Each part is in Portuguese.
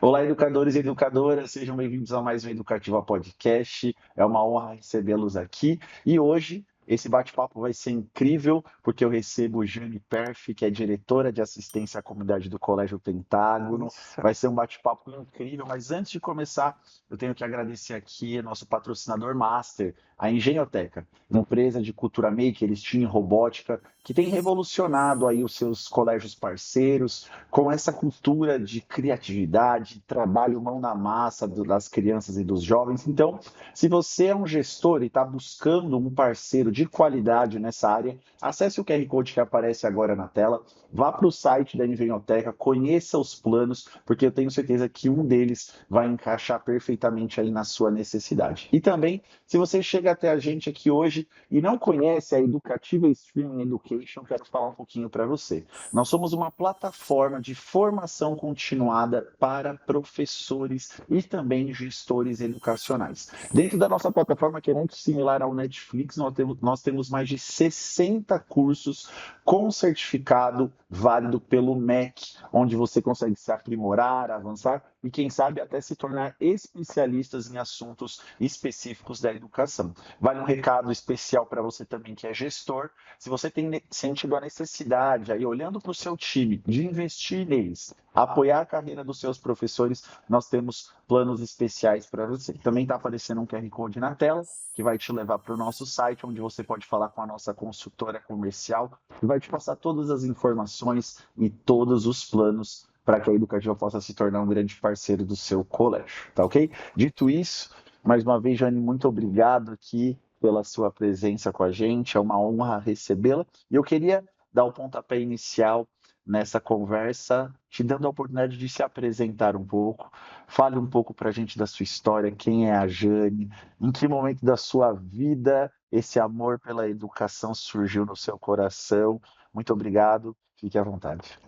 Olá, educadores e educadoras, sejam bem-vindos a mais um Educativa Podcast. É uma honra recebê-los aqui e hoje esse bate-papo vai ser incrível porque eu recebo Jane Perf, que é diretora de assistência à comunidade do Colégio Pentágono. Isso. Vai ser um bate-papo incrível, mas antes de começar, eu tenho que agradecer aqui nosso patrocinador master, a Engenhoteca, uma empresa de cultura maker, STEAM e robótica, que tem revolucionado aí os seus colégios parceiros com essa cultura de criatividade, trabalho mão na massa das crianças e dos jovens. Então, se você é um gestor e está buscando um parceiro de qualidade nessa área, acesse o QR Code que aparece agora na tela, vá para o site da Engenhoteca, conheça os planos, porque eu tenho certeza que um deles vai encaixar perfeitamente aí na sua necessidade. E também, se você chega até a gente aqui hoje e não conhece a Educativa Streaming Education, quero falar um pouquinho para você. Nós somos uma plataforma de formação continuada para professores e também gestores educacionais. Dentro da nossa plataforma, que é muito similar ao Netflix, nós temos mais de 60 cursos com certificado válido pelo MEC, onde você consegue se aprimorar, avançar e, quem sabe, até se tornar especialistas em assuntos específicos da educação. Vale um recado especial para você também que é gestor. Se você tem sentido a necessidade, aí olhando para o seu time, de investir neles, apoiar a carreira dos seus professores, nós temos planos especiais para você. Também está aparecendo um QR Code na tela, que vai te levar para o nosso site, onde você pode falar com a nossa consultora comercial, que vai te passar todas as informações e todos os planos para que a Educativa possa se tornar um grande parceiro do seu colégio, tá ok? Dito isso, mais uma vez, Jane, muito obrigado aqui pela sua presença com a gente, é uma honra recebê-la. E eu queria dar o pontapé inicial nessa conversa, te dando a oportunidade de se apresentar um pouco. Fale um pouco para a gente da sua história, quem é a Jane, em que momento da sua vida esse amor pela educação surgiu no seu coração. Muito obrigado, fique à vontade.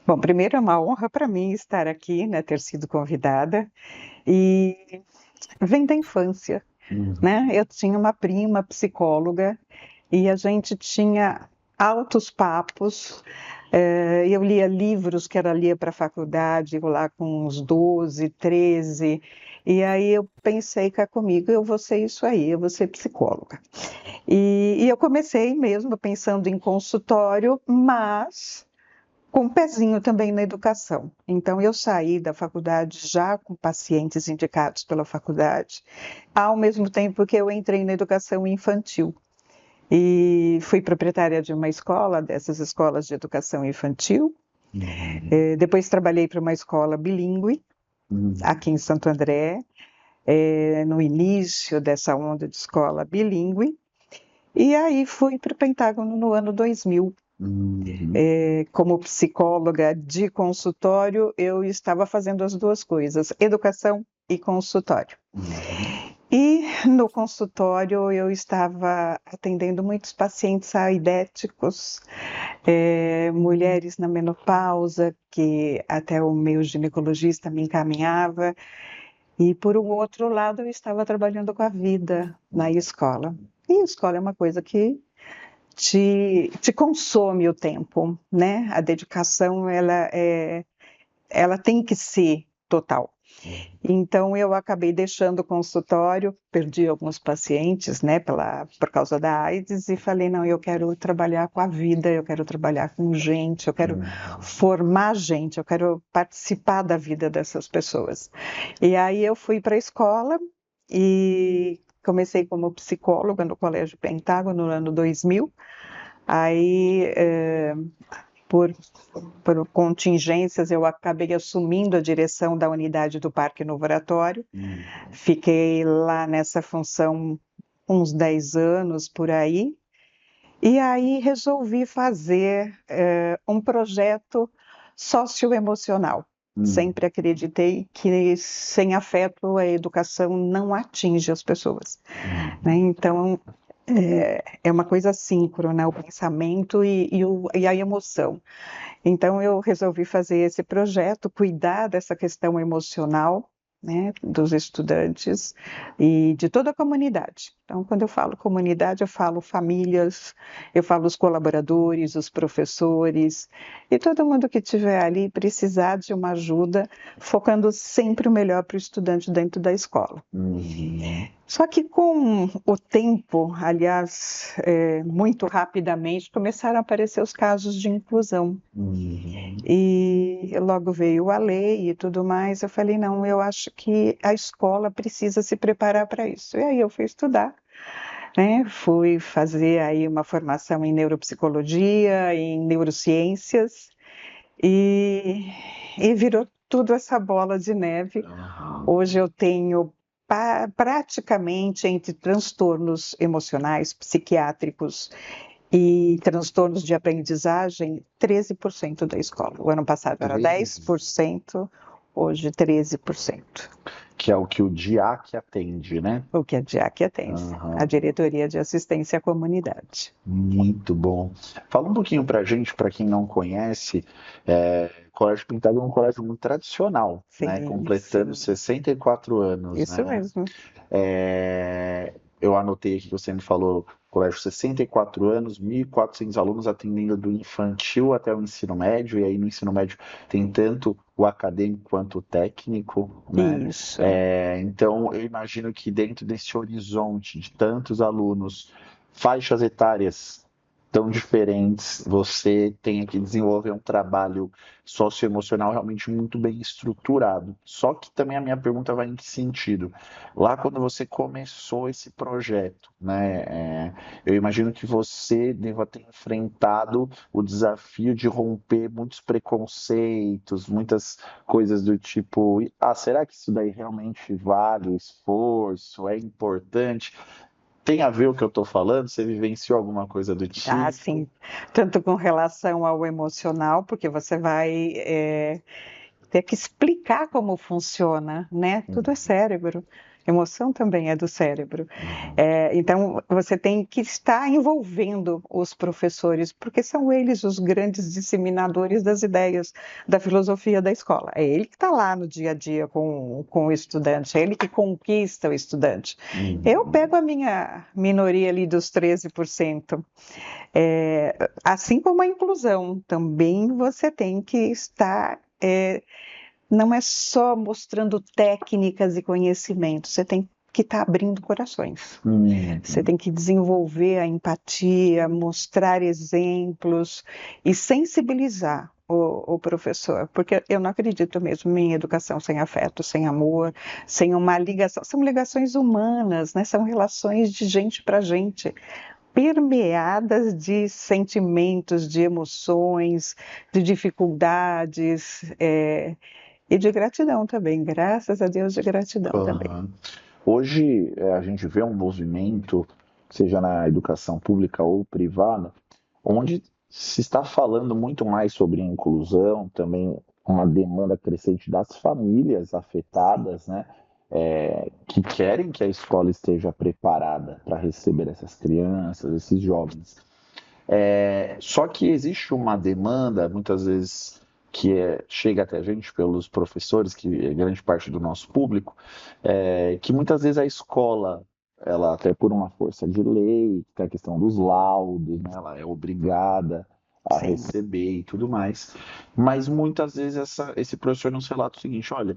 Bom, primeiro é uma honra para mim estar aqui, né, ter sido convidada. E vem da infância, Uhum. né? Eu tinha uma prima psicóloga e a gente tinha altos papos. Eu lia livros que ela lia para a faculdade, eu lá com uns 12, 13. E aí eu pensei cá comigo, eu vou ser isso aí, eu vou ser psicóloga. E eu comecei mesmo pensando em consultório, mas com um pezinho também na educação. Então, eu saí da faculdade já com pacientes indicados pela faculdade, ao mesmo tempo que eu entrei na educação infantil. E fui proprietária de uma escola, dessas escolas de educação infantil. Uhum. Depois trabalhei para uma escola bilíngue, Uhum. aqui em Santo André, no início dessa onda de escola bilíngue. E aí fui para o Pentágono no ano 2000. Uhum. Como psicóloga de consultório, eu estava fazendo as duas coisas, educação e consultório. Uhum. E no consultório eu estava atendendo muitos pacientes aidéticos, mulheres na menopausa, que até o meu ginecologista me encaminhava, e por um outro lado eu estava trabalhando com a vida na escola. E a escola é uma coisa que te consome o tempo, né? A dedicação, ela tem que ser total. Então, eu acabei deixando o consultório, perdi alguns pacientes, né, por causa da AIDS, e falei, não, eu quero trabalhar com a vida, eu quero trabalhar com gente, eu quero Uhum. formar gente, eu quero participar da vida dessas pessoas. E aí eu fui para a escola e comecei como psicóloga no Colégio Pentágono no ano 2000. Aí, por, por contingências, eu acabei assumindo a direção da unidade do Parque Novo Oratório. Uhum. Fiquei lá nessa função uns 10 anos por aí. E aí resolvi fazer um projeto socioemocional. Uhum. Sempre acreditei que sem afeto a educação não atinge as pessoas, né? Uhum. Então, é uma coisa síncrona, o pensamento e a emoção. Então, eu resolvi fazer esse projeto, cuidar dessa questão emocional, né, dos estudantes e de toda a comunidade. Então, quando eu falo comunidade, eu falo famílias, eu falo os colaboradores, os professores, E todo mundo que estiver ali precisar de uma ajuda, focando sempre o melhor para o estudante dentro da escola. Uhum. Só que com o tempo, aliás, muito rapidamente, começaram a aparecer os casos de inclusão. Uhum. E logo veio a lei e tudo mais. Eu falei, não, eu acho que a escola precisa se preparar para isso. E aí eu fui estudar, né? Fui fazer aí uma formação em neuropsicologia, em neurociências, e virou tudo essa bola de neve. Aham. Hoje eu tenho praticamente entre transtornos emocionais, psiquiátricos e transtornos de aprendizagem, 13% da escola. O ano passado era 13, 10%, hoje 13%. que é o que o DIAC atende, né? O que a DIAC atende, a Aham. Diretoria de Assistência à Comunidade. Muito bom. Fala um pouquinho pra gente, para quem não conhece, o Colégio Pintado é um colégio muito tradicional, né? Sim, Completando sim, 64 anos, isso né? mesmo. Eu anotei aqui que você me falou, colégio 64 anos, 1.400 alunos atendendo do infantil até o ensino médio, e aí no ensino médio tem tanto o acadêmico quanto o técnico, né? Isso. Então, eu imagino que dentro desse horizonte de tantos alunos, faixas etárias tão diferentes, você tenha que desenvolver um trabalho socioemocional realmente muito bem estruturado. Só que também a minha pergunta vai em que sentido? Lá quando você começou esse projeto, né, eu imagino que você deva ter enfrentado o desafio de romper muitos preconceitos, muitas coisas do tipo, será que isso daí realmente vale o esforço? É importante? Tem a ver o que eu estou falando? Você vivenciou alguma coisa do tipo? Assim, tanto com relação ao emocional, porque você vai ter que explicar como funciona, né? Tudo é Uhum, cérebro. Emoção também é do cérebro. uhum, Então, você tem que estar envolvendo os professores, porque são eles os grandes disseminadores das ideias, da filosofia da escola. É ele que está lá no dia a dia com o estudante, é ele que conquista o estudante. Eu uhum. pego a minha minoria ali dos 13%. Assim como a inclusão, também você tem que estar. Não é só mostrando técnicas e conhecimentos, você tem que estar abrindo corações. Você Uhum. tem que desenvolver a empatia, mostrar exemplos e sensibilizar o professor, porque eu não acredito mesmo em educação sem afeto, sem amor, sem uma ligação. São ligações humanas, né? São relações de gente para gente, permeadas de sentimentos, de emoções, de dificuldades, e de gratidão também. Graças a Deus, de gratidão também. Aham. Hoje, a gente vê um movimento, seja na educação pública ou privada, onde se está falando muito mais sobre inclusão, também uma demanda crescente das famílias afetadas, né, que querem que a escola esteja preparada para receber essas crianças, esses jovens. Só que existe uma demanda, muitas vezes, chega até a gente pelos professores, que é grande parte do nosso público, que muitas vezes a escola, ela até por uma força de lei, tem a questão dos laudos, né, ela é obrigada a Sim, receber e tudo mais, mas muitas vezes esse professor nos relata o seguinte: olha,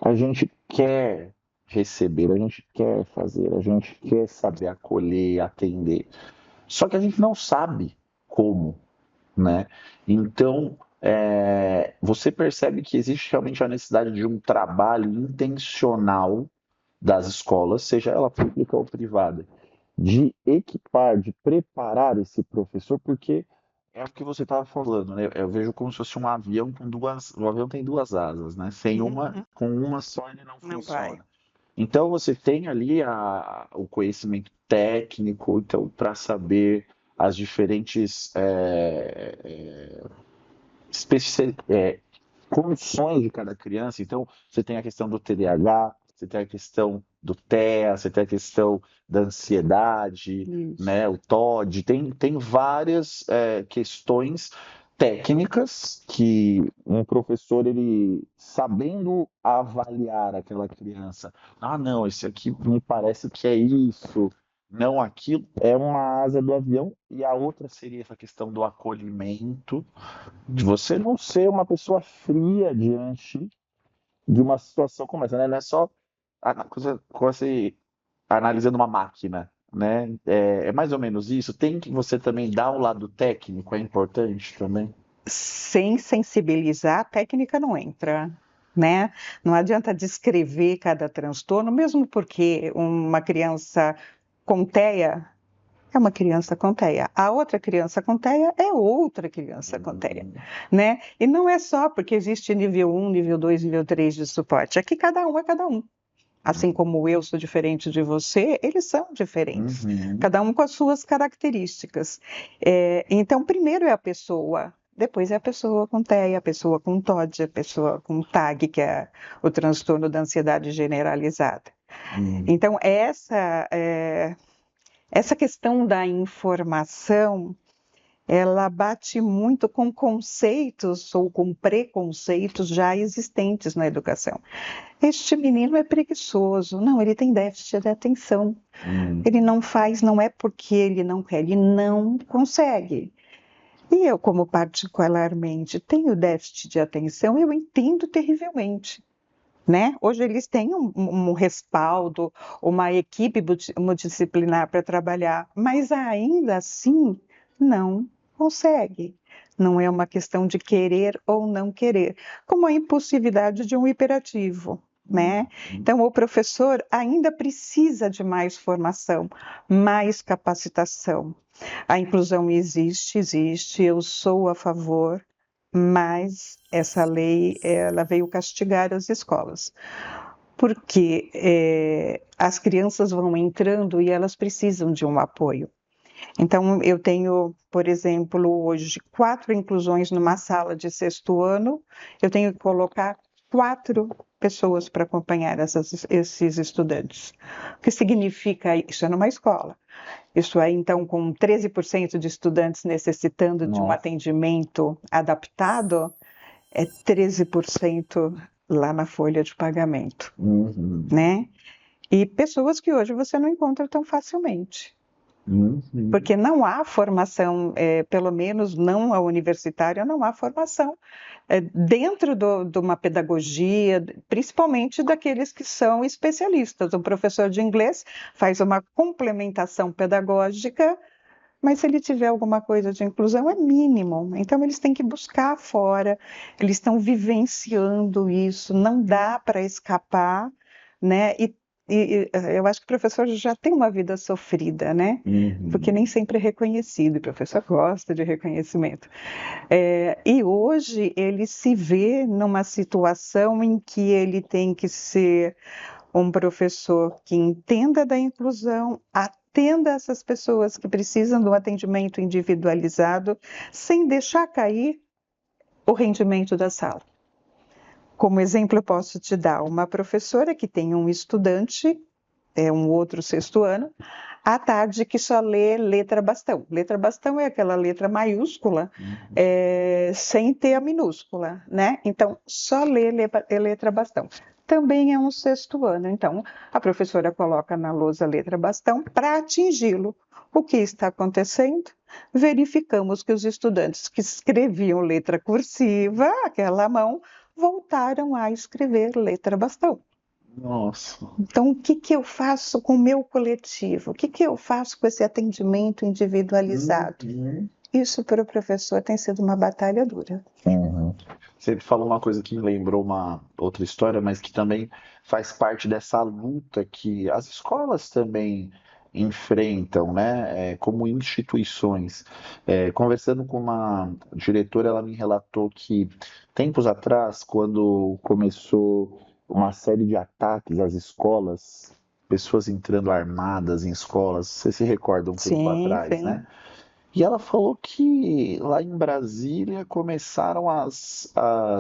a gente quer receber, a gente quer fazer, a gente quer saber acolher, atender. Só que a gente não sabe como, né? Então, você percebe que existe realmente a necessidade de um trabalho intencional das escolas, seja ela pública ou privada, de equipar, de preparar esse professor, porque é o que você estava falando, né? Eu vejo como se fosse um avião com duas. O avião tem duas asas, né? Sem uma, uhum, com uma só ele não não vai. funciona. Então você tem ali o conhecimento técnico, então para saber as diferentes condições de cada criança. Então você tem a questão do TDAH, você tem a questão do TEA, você tem a questão da ansiedade, Isso. né, o TOD, tem várias questões técnicas que um professor, ele sabendo avaliar aquela criança, não, esse aqui me parece que é isso, não aquilo, é uma asa do avião, e a outra seria essa questão do acolhimento, de você não ser uma pessoa fria diante de uma situação como essa, né? Não é só você analisando uma máquina, né? É mais ou menos isso. Tem que você também dar o lado técnico, é importante também. Sem sensibilizar, a técnica não entra, né? Não adianta descrever cada transtorno, mesmo porque uma criança com TEA é uma criança com TEA. A outra criança com TEA é outra criança com TEA, Hum, né? E não é só porque existe nível 1, nível 2, nível 3 de suporte. Aqui cada um é cada um. Assim como eu sou diferente de você, eles são diferentes. uhum, Cada um com as suas características. Então, primeiro é a pessoa. Depois é a pessoa com TEA, a pessoa com TOD, a pessoa com TAG, que é o transtorno da ansiedade generalizada. hum, Então, essa questão da informação, ela bate muito com conceitos ou com preconceitos já existentes na educação. Este menino é preguiçoso. Não, ele tem déficit de atenção. hum. Ele não faz, não é porque ele não quer, ele não consegue. E eu, como particularmente tenho déficit de atenção, eu entendo terrivelmente. Né? Hoje eles têm um respaldo, uma equipe multidisciplinar para trabalhar, mas ainda assim não consegue. Não é uma questão de querer ou não querer, como a impulsividade de um hiperativo. Né? Então, o professor ainda precisa de mais formação, mais capacitação. A inclusão existe, eu sou a favor, mas essa lei ela veio castigar as escolas, porque as crianças vão entrando e elas precisam de um apoio. Então, eu tenho, por exemplo, hoje 4 inclusões numa sala de sexto ano, eu tenho que colocar 4 pessoas para acompanhar esses estudantes. O que significa isso? É numa escola. Isso é, então, com 13% de estudantes necessitando de um Nossa. atendimento adaptado, é 13% lá na folha de pagamento, Uhum, né? E pessoas que hoje você não encontra tão facilmente, uhum. porque não há formação, pelo menos não a universitária, não há formação dentro de uma pedagogia, principalmente daqueles que são especialistas. O professor de inglês faz uma complementação pedagógica, mas se ele tiver alguma coisa de inclusão, é mínimo. Então, eles têm que buscar fora, eles estão vivenciando isso, não dá para escapar, né? Eu acho que o professor já tem uma vida sofrida, né? Porque Uhum. nem sempre é reconhecido, e o professor gosta de reconhecimento. E hoje ele se vê numa situação em que ele tem que ser um professor que entenda da inclusão, atenda essas pessoas que precisam do atendimento individualizado, sem deixar cair o rendimento da sala. Como exemplo, eu posso te dar uma professora que tem um estudante, um outro sexto ano, à tarde que só lê letra bastão. Letra bastão é aquela letra maiúscula, Uhum. sem ter a minúscula, né? Então, só lê letra bastão. Também é um sexto ano. Então, a professora coloca na lousa a letra bastão para atingi-lo. O que está acontecendo? Verificamos que os estudantes que escreviam letra cursiva, aquela mão, voltaram a escrever letra bastão. Nossa. Então, o que que eu faço com o meu coletivo? O que que eu faço com esse atendimento individualizado? Uhum. Isso para o professor tem sido uma batalha dura. Uhum. Você falou uma coisa que me lembrou uma outra história, mas que também faz parte dessa luta que as escolas também enfrentam, né, como instituições. Conversando com uma diretora, ela me relatou que tempos atrás, quando começou uma série de ataques às escolas, pessoas entrando armadas em escolas, você se recorda um tempo Sim, atrás, né? sim. E ela falou que lá em Brasília começaram as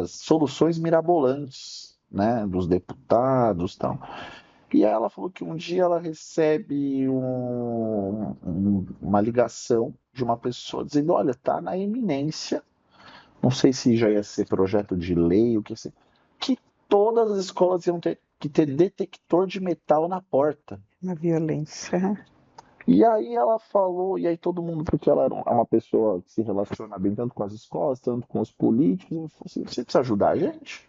soluções mirabolantes, né, dos deputados e tal. E aí ela falou que um dia ela recebe uma ligação de uma pessoa dizendo, olha, tá na iminência, não sei se já ia ser projeto de lei, o que ser, que todas as escolas iam ter que ter detector de metal na porta. Uma violência. E aí ela falou, e aí todo mundo, porque ela era uma pessoa que se relaciona bem tanto com as escolas, tanto com os políticos, ela falou assim, você precisa ajudar a gente?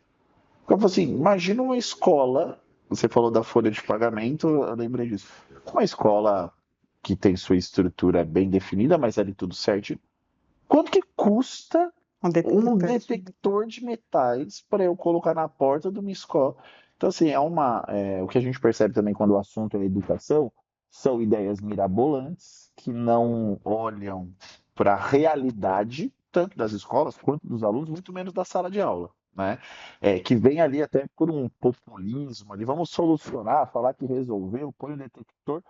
Eu falei assim, imagina uma escola, você falou da folha de pagamento, eu lembrei disso. Uma escola que tem sua estrutura bem definida, mas ali tudo certo. Quanto que custa Um um detector de metal. detector de metais para eu colocar na porta de uma escola? Então, assim, o que a gente percebe também quando o assunto é educação são ideias mirabolantes que não olham para a realidade, tanto das escolas quanto dos alunos, muito menos da sala de aula. Né? Que vem ali até por um populismo, ali, vamos solucionar, falar que resolveu, põe o detector.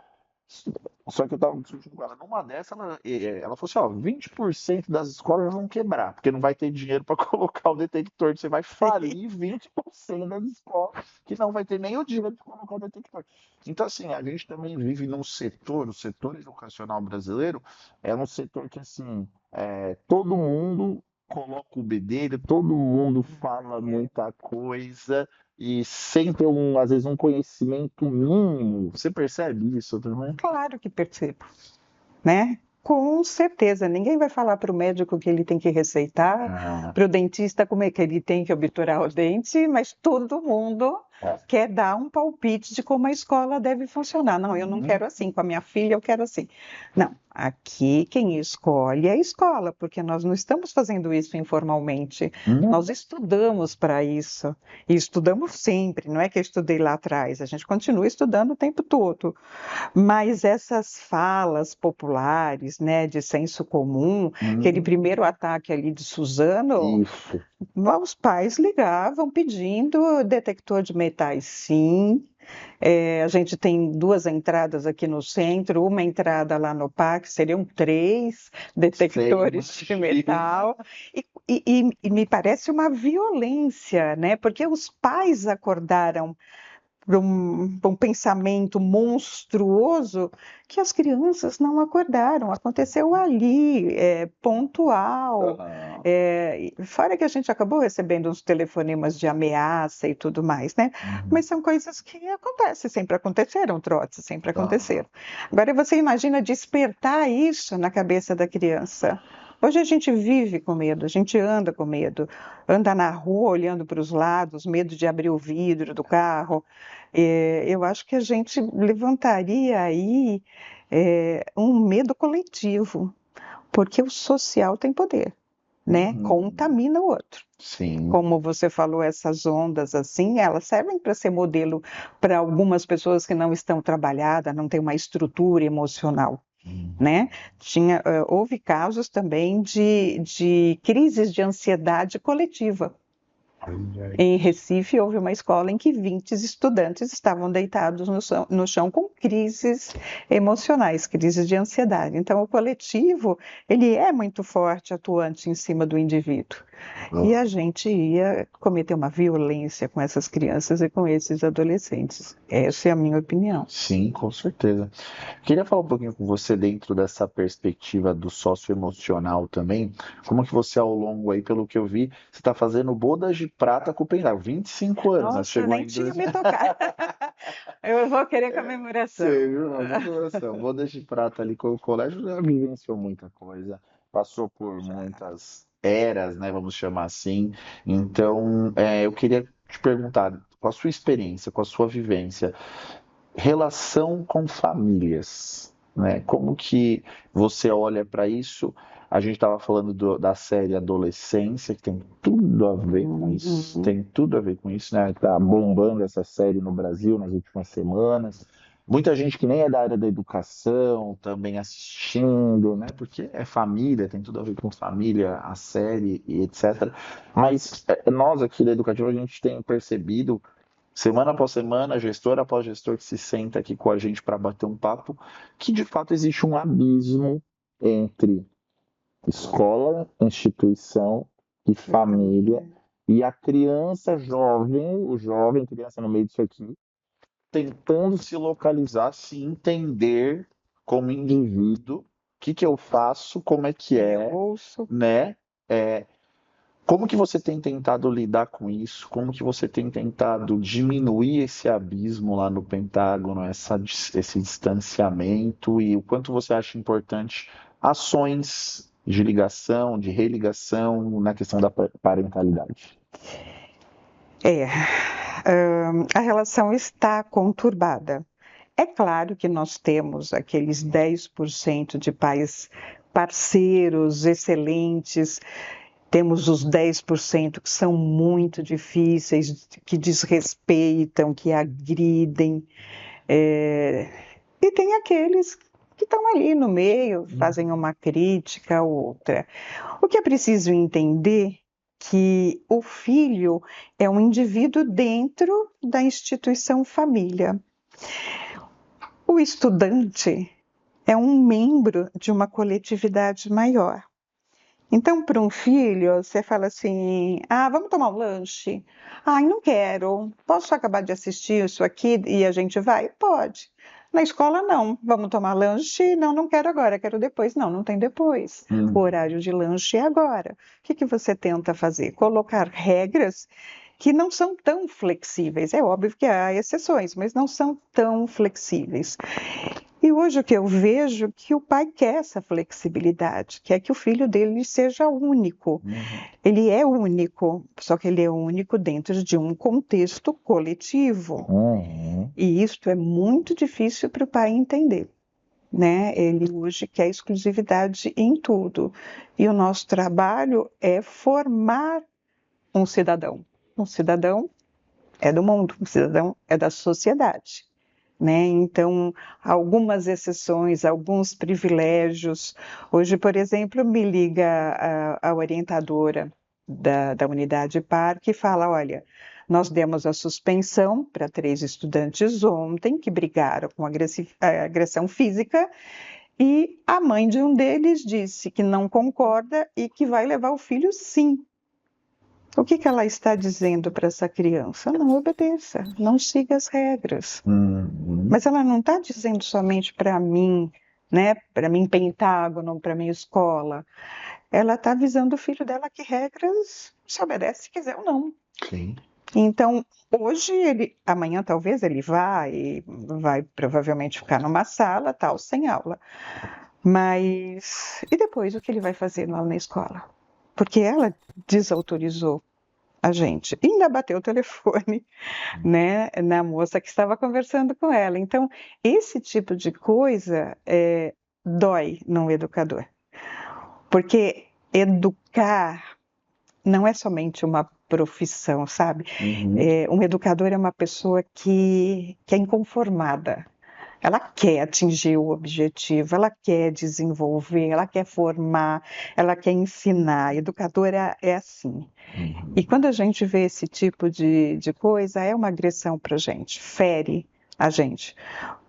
Só que eu tava discutindo com ela. Numa dessa, ela falou assim: ó, 20% das escolas vão quebrar, porque não vai ter dinheiro para colocar o detector. Você vai falir 20% das escolas, que não vai ter nem o dinheiro para colocar o detector. Então, assim, a gente também vive num setor, o setor educacional brasileiro é um setor que, assim, todo mundo coloca o bedelho, todo mundo fala muita coisa. E sem ter às vezes um conhecimento mínimo, você percebe isso também? Claro que percebo, né? Com certeza, ninguém vai falar para o médico que ele tem que receitar, Ah, para o dentista como é que ele tem que obturar o dente, mas todo mundo é. quer dar um palpite de como a escola deve funcionar. Não, eu não Uhum, quero assim, com a minha filha eu quero assim. Não, aqui quem escolhe é a escola, porque nós não estamos fazendo isso informalmente. uhum, Nós estudamos para isso. E estudamos sempre, não é que eu estudei lá atrás, a gente continua estudando o tempo todo. Mas essas falas populares, né, de senso comum, aquele uhum. primeiro ataque ali de Suzano, Isso. os pais ligavam pedindo detector de metais, sim. A gente tem duas entradas aqui no centro, uma entrada lá no parque, seriam três Você detectores de imagina. metal. E me parece uma violência, né? Porque os pais acordaram para um pensamento monstruoso que as crianças não acordaram. Aconteceu ali, pontual. Aham. Fora que a gente acabou recebendo uns telefonemas de ameaça e tudo mais, né? Uhum. Mas são coisas que acontecem, sempre aconteceram, trotes, sempre aconteceram. Aham. Agora você imagina despertar isso na cabeça da criança. Hoje a gente vive com medo, a gente anda com medo, anda na rua olhando para os lados, medo de abrir o vidro do carro. Eu acho que a gente levantaria aí um medo coletivo, porque o social tem poder, né? Uhum. Contamina o outro. Sim. Como você falou, essas ondas assim, elas servem para ser modelo para algumas pessoas que não estão trabalhadas, não têm uma estrutura emocional. Uhum. Né? Houve casos também de crises de ansiedade coletiva. Ai, ai. Em Recife, houve uma escola em que 20 estudantes estavam deitados no chão com crises emocionais, crises de ansiedade. Então, o coletivo, ele é muito forte, atuante em cima do indivíduo. E a gente ia cometer uma violência com essas crianças e com esses adolescentes. Essa é a minha opinião. Sim, com certeza. Queria falar um pouquinho com você dentro dessa perspectiva do socioemocional também. Como que você, ao longo aí, pelo que eu vi, você está fazendo bodas de prata com o pendrive. 25 anos, né? Nossa, eu Chegou nem em tinha dois. me tocado. Eu vou querer Você comemoração. viu? Uma comemoração. Bodas de prata ali com o colégio já vivenciou muita coisa. Passou por muitas eras, né? Vamos chamar assim. Então, eu queria te perguntar, com a sua experiência, com a sua vivência, relação com famílias, né? Como que você olha para isso? A gente estava falando da série Adolescência, que tem tudo a ver com isso, Uhum. tem tudo a ver com isso, né? Tá bombando essa série no Brasil nas últimas semanas. Muita gente que nem é da área da educação também assistindo, né? Porque é família, tem tudo a ver com família, a série e etc. Mas nós aqui da Educativa, a gente tem percebido semana após semana, gestor após gestor que se senta aqui com a gente para bater um papo, que de fato existe um abismo entre escola, instituição e E família, família. e a criança jovem, o jovem, criança no meio disso aqui, tentando se localizar, se entender como indivíduo, o que que eu faço, como é que Quem eu é, ouço? né? É, Como que você tem tentado lidar com isso? Como que você tem tentado diminuir esse abismo lá no Pentágono, esse distanciamento e o quanto você acha importante ações de ligação, de religação na questão da parentalidade? É, a relação está conturbada. É claro que nós temos aqueles 10% de pais parceiros excelentes, temos os 10% que são muito difíceis, que desrespeitam, que agridem, e tem aqueles que estão ali no meio, fazem uma crítica, outra. O que é preciso entender que o filho é um indivíduo dentro da instituição família. O estudante é um membro de uma coletividade maior. Então, para um filho, você fala assim: ah, vamos tomar um lanche? Ai, não quero. Posso acabar de assistir isso aqui e a gente vai? Pode. Na escola, não. Vamos tomar lanche? Não, não quero agora, quero depois. Não, não tem depois. O horário de lanche é agora. O que que você tenta fazer? Colocar regras que não são tão flexíveis. É óbvio que há exceções, mas não são tão flexíveis. E hoje o que eu vejo é que o pai quer essa flexibilidade, quer que o filho dele seja único. Ele é único, só que ele é único dentro de um contexto coletivo. E isto é muito difícil para o pai entender, né? Ele hoje quer exclusividade em tudo. E o nosso trabalho é formar um cidadão. Um cidadão é do mundo, um cidadão é da sociedade. Né? Então, algumas exceções, alguns privilégios. Hoje, por exemplo, me liga a orientadora da unidade Parque e fala: olha, nós demos a suspensão para 3 estudantes ontem que brigaram com agressão física e a mãe de um deles disse que não concorda e que vai levar o filho sim. O que que ela está dizendo para essa criança? Não obedeça, não siga as regras. Mas ela não está dizendo somente para mim, né? Para mim, Pentágono, para minha escola. Ela está avisando o filho dela que regras se obedece se quiser ou não. Sim. Então, hoje amanhã talvez ele vai provavelmente ficar numa sala, tal, sem aula. Mas e depois o que ele vai fazer lá na escola? Porque ela desautorizou a gente. E ainda bateu o telefone, né, na moça que estava conversando com ela. Então, esse tipo de coisa dói num educador. Porque educar não é somente uma profissão, sabe? Um educador é uma pessoa que é inconformada. Ela quer atingir o objetivo, ela quer desenvolver, ela quer formar, ela quer ensinar. Educadora é assim. E quando a gente vê esse tipo de coisa, é uma agressão para a gente, fere a gente.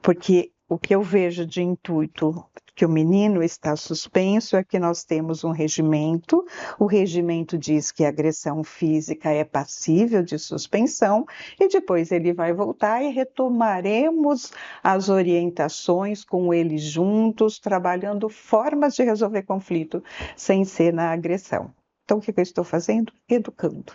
Porque o que eu vejo de intuito que o menino está suspenso é que nós temos um regimento, o regimento diz que a agressão física é passível de suspensão e depois ele vai voltar e retomaremos as orientações com ele juntos, trabalhando formas de resolver conflito sem ser na agressão. Então, o que eu estou fazendo? Educando.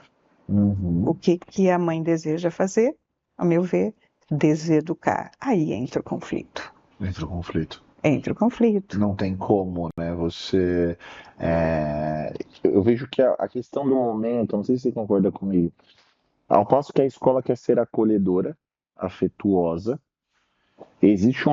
O que a mãe deseja fazer? A meu ver, deseducar. Aí entra o conflito. Entra o conflito. Entra o conflito. Não tem como, né? Eu vejo que a questão do momento, não sei se você concorda comigo, ao passo que a escola quer ser acolhedora, afetuosa, existe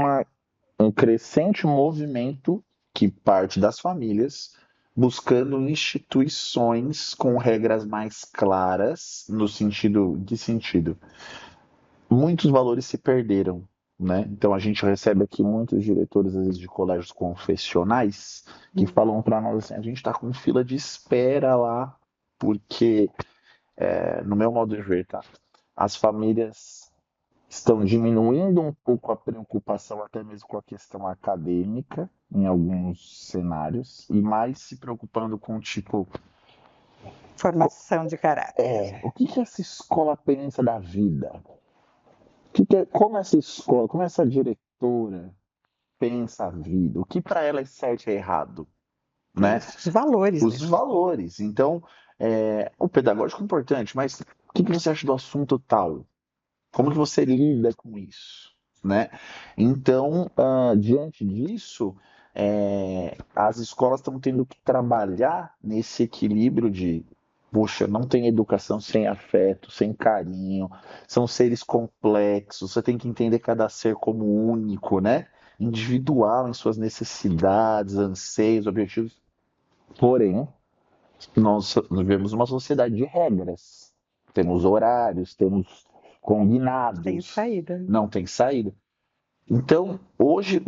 um crescente movimento que parte das famílias buscando instituições com regras mais claras, no sentido, que sentido? Muitos valores se perderam, né? Então a gente recebe aqui muitos diretores, às vezes, de colégios confessionais que falam para nós assim: a gente está com fila de espera lá, porque, no meu modo de ver, tá? As famílias estão diminuindo um pouco a preocupação, até mesmo com a questão acadêmica, em alguns cenários, e mais se preocupando com, tipo, Formação de caráter. o que que essa escola pensa da vida? Como essa escola, como essa diretora pensa a vida? O que para ela é certo e errado, né? Os valores, Os né? valores. Então, O pedagógico é importante, mas o que que você acha do assunto tal? Como que você lida com isso, né? Então, diante disso, as escolas estão tendo que trabalhar nesse equilíbrio de, poxa, não tem educação sem afeto, sem carinho, são seres complexos, você tem que entender cada ser como único, né? Individual em suas necessidades, anseios, objetivos. Porém, nós vivemos uma sociedade de regras. Temos horários, temos Tem combinados, saída. não tem saída. Então, hoje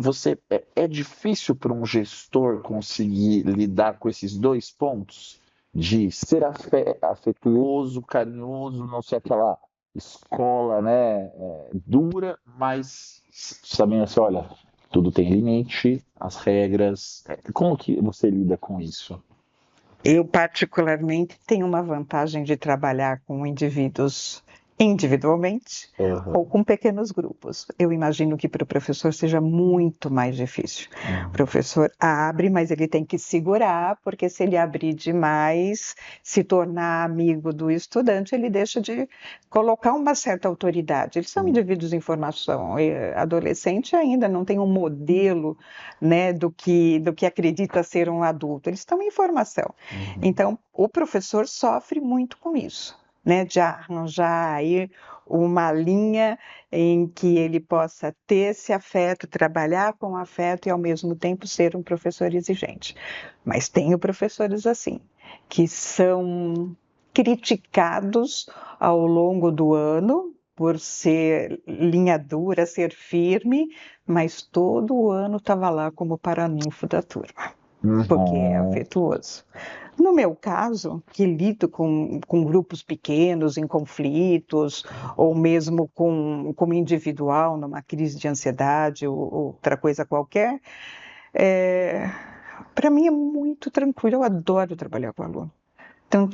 é difícil para um gestor conseguir lidar com esses dois pontos de ser afetuoso, carinhoso, não ser aquela escola, né, dura, mas sabendo assim, olha, tudo tem limite, as regras. Como que você lida com isso? Eu, particularmente, tenho uma vantagem de trabalhar com indivíduos individualmente ou Aham. com pequenos grupos. Eu imagino que para o professor seja muito mais difícil. O Uhum. professor abre, mas ele tem que segurar, porque se ele abrir demais, se tornar amigo do estudante, ele deixa de colocar uma certa autoridade. Eles são Uhum. indivíduos em formação. E adolescente ainda não tem um modelo, né, do que acredita ser um adulto. Eles estão em formação. Uhum. Então, o professor sofre muito com isso, né, de arranjar aí uma linha em que ele possa ter esse afeto, trabalhar com afeto e ao mesmo tempo ser um professor exigente. Mas tenho professores assim, que são criticados ao longo do ano por ser linha dura, ser firme, mas todo ano estava lá como paraninfo da turma, porque é Uhum. afetuoso. No meu caso, que lido com grupos pequenos em conflitos, ou mesmo como individual, numa crise de ansiedade ou outra coisa qualquer, para mim é muito tranquilo, eu adoro trabalhar com aluno. Então,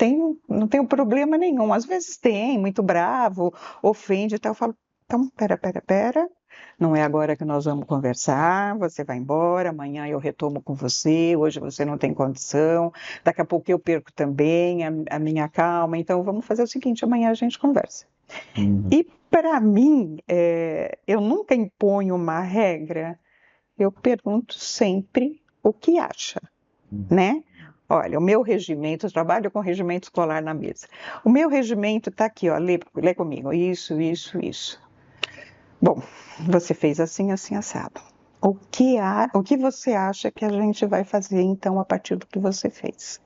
não tenho problema nenhum. Às vezes tem, muito bravo, ofende e tal. Eu falo, então, pera. Não é agora que nós vamos conversar, você vai embora, amanhã eu retomo com você, hoje você não tem condição, daqui a pouco eu perco também a minha calma, então vamos fazer o seguinte, amanhã a gente conversa. Uhum. E para mim, eu nunca imponho uma regra, eu pergunto sempre o que acha, né? Olha, o meu regimento, eu trabalho com regimento escolar na mesa. O meu regimento está aqui, ó, lê comigo. Isso. Bom, você fez assim, assim, assado. O que você acha que a gente vai fazer, então, a partir do que você fez?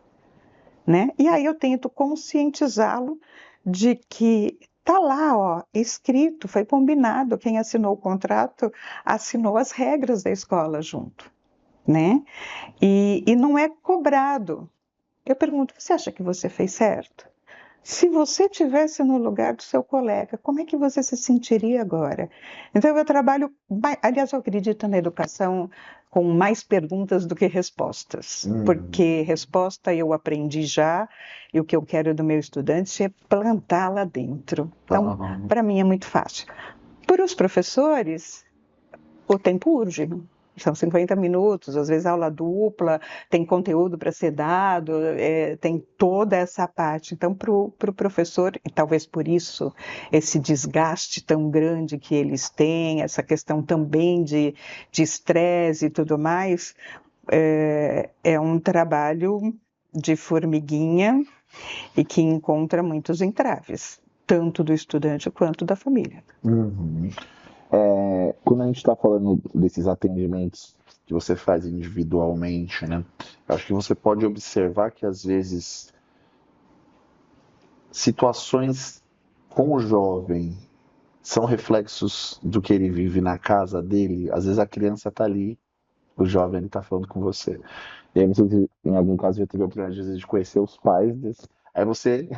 Né? E aí eu tento conscientizá-lo de que tá lá, ó, escrito, foi combinado, quem assinou o contrato assinou as regras da escola junto, né? E não é cobrado. Eu pergunto, você acha que você fez certo? Se você tivesse no lugar do seu colega, como é que você se sentiria agora? Então, eu trabalho, aliás, eu acredito na educação com mais perguntas do que respostas, Uhum. porque resposta eu aprendi já, e o que eu quero do meu estudante é plantar lá dentro. Tá. Então, para mim é muito fácil. Para os professores, o tempo urge. São 50 minutos, às vezes aula dupla, tem conteúdo para ser dado, tem toda essa parte. Então, para o professor, e talvez por isso esse desgaste tão grande que eles têm, essa questão também de estresse e tudo mais, é um trabalho de formiguinha e que encontra muitos entraves, tanto do estudante quanto da família. Uhum. Quando a gente está falando desses atendimentos que você faz individualmente, né? Eu acho que você pode observar que às vezes situações com o jovem são reflexos do que ele vive na casa dele. Às vezes a criança está ali, o jovem ele está falando com você. E aí você, em algum caso, já teve a oportunidade às vezes, de conhecer os pais desse. Aí você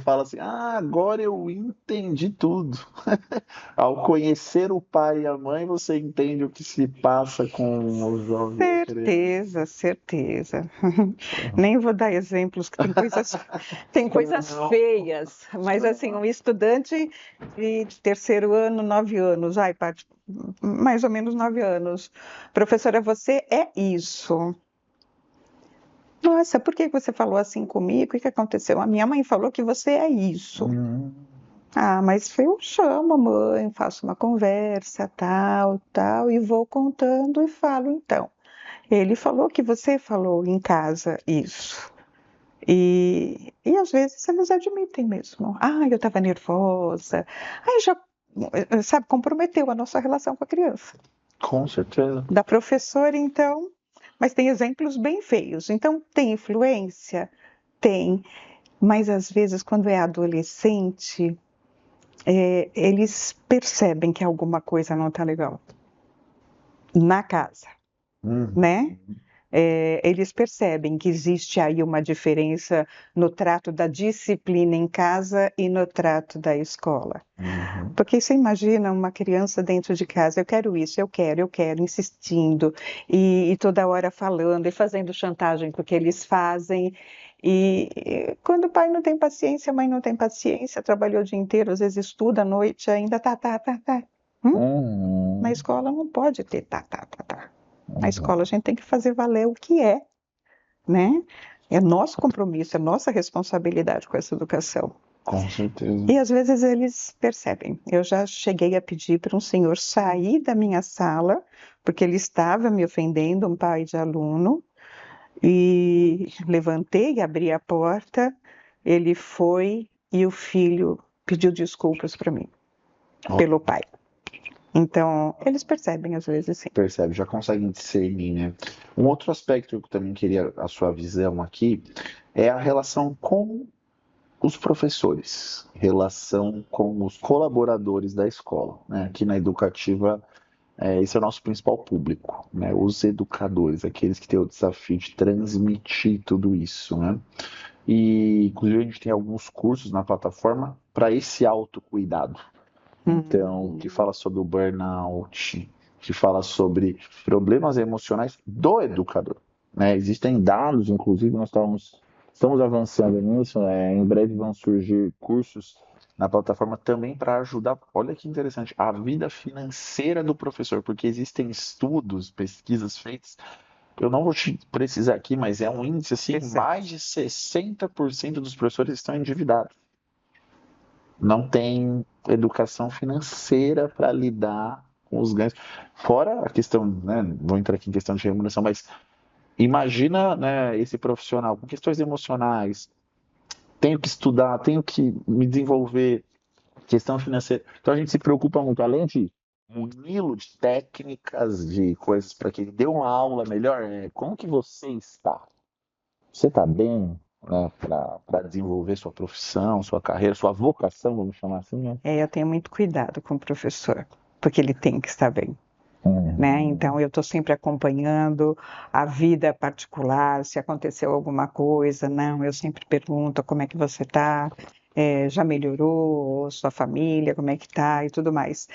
fala assim, ah, agora eu entendi tudo. Ao conhecer o pai e a mãe, você entende o que se passa com o jovem e a criança. Certeza. Nem vou dar exemplos, que tem coisas Não. feias, mas assim, um estudante de terceiro ano, 9 anos, ai, Paty, mais ou menos 9 anos. Professora, você é isso. Nossa, por que você falou assim comigo? O que aconteceu? A minha mãe falou que você é isso. Ah, mas eu chamo a mãe, faço uma conversa, tal, tal, e vou contando e falo então. Ele falou que você falou em casa isso. E às vezes eles admitem mesmo. Ah, eu estava nervosa. Aí já, sabe, comprometeu a nossa relação com a criança. Com certeza. Da professora, então, mas tem exemplos bem feios. Então, tem influência? Tem. Mas às vezes, quando é adolescente, eles percebem que alguma coisa não está legal na casa, né? Eles percebem que existe aí uma diferença no trato da disciplina em casa e no trato da escola. Porque você imagina uma criança dentro de casa, eu quero isso, eu quero, insistindo, e toda hora falando e fazendo chantagem porque eles fazem. E quando o pai não tem paciência, a mãe não tem paciência, trabalhou o dia inteiro, às vezes estuda à noite ainda, tá. Na escola não pode ter tá. Na escola a gente tem que fazer valer o que é, né? É nosso compromisso, é nossa responsabilidade com essa educação. Com certeza. E às vezes eles percebem. Eu já cheguei a pedir para um senhor sair da minha sala, porque ele estava me ofendendo, um pai de aluno, e levantei, abri a porta, ele foi e o filho pediu desculpas para mim, pelo pai. Então, eles percebem às vezes, sim. Percebe, já conseguem discernir, né? Um outro aspecto que eu também queria a sua visão aqui é a relação com os professores, relação com os colaboradores da escola, né? Aqui na educativa, esse é o nosso principal público, né? Os educadores, aqueles que têm o desafio de transmitir tudo isso, né? E, inclusive, a gente tem alguns cursos na plataforma para esse autocuidado. Então, que fala sobre o burnout, que fala sobre problemas emocionais do educador, né? Existem dados, inclusive, estamos avançando nisso, em breve vão surgir cursos na plataforma também para ajudar, olha que interessante, a vida financeira do professor, porque existem estudos, pesquisas feitas, eu não vou te precisar aqui, mas é um índice assim, mais de 60% dos professores estão endividados. Não tem educação financeira para lidar com os ganhos. Fora a questão, né, vou entrar aqui em questão de remuneração, mas imagina, né, esse profissional com questões emocionais, tenho que estudar, tenho que me desenvolver, questão financeira. Então a gente se preocupa muito, além de munido de técnicas, de coisas para que ele dê uma aula melhor, como que você está? Você está bem, né, para desenvolver sua profissão, sua carreira, sua vocação, vamos chamar assim, né? Eu tenho muito cuidado com o professor, porque ele tem que estar bem. Né? Então, eu estou sempre acompanhando a vida particular, se aconteceu alguma coisa, não, eu sempre pergunto como é que você está, já melhorou, sua família, como é que está e tudo mais.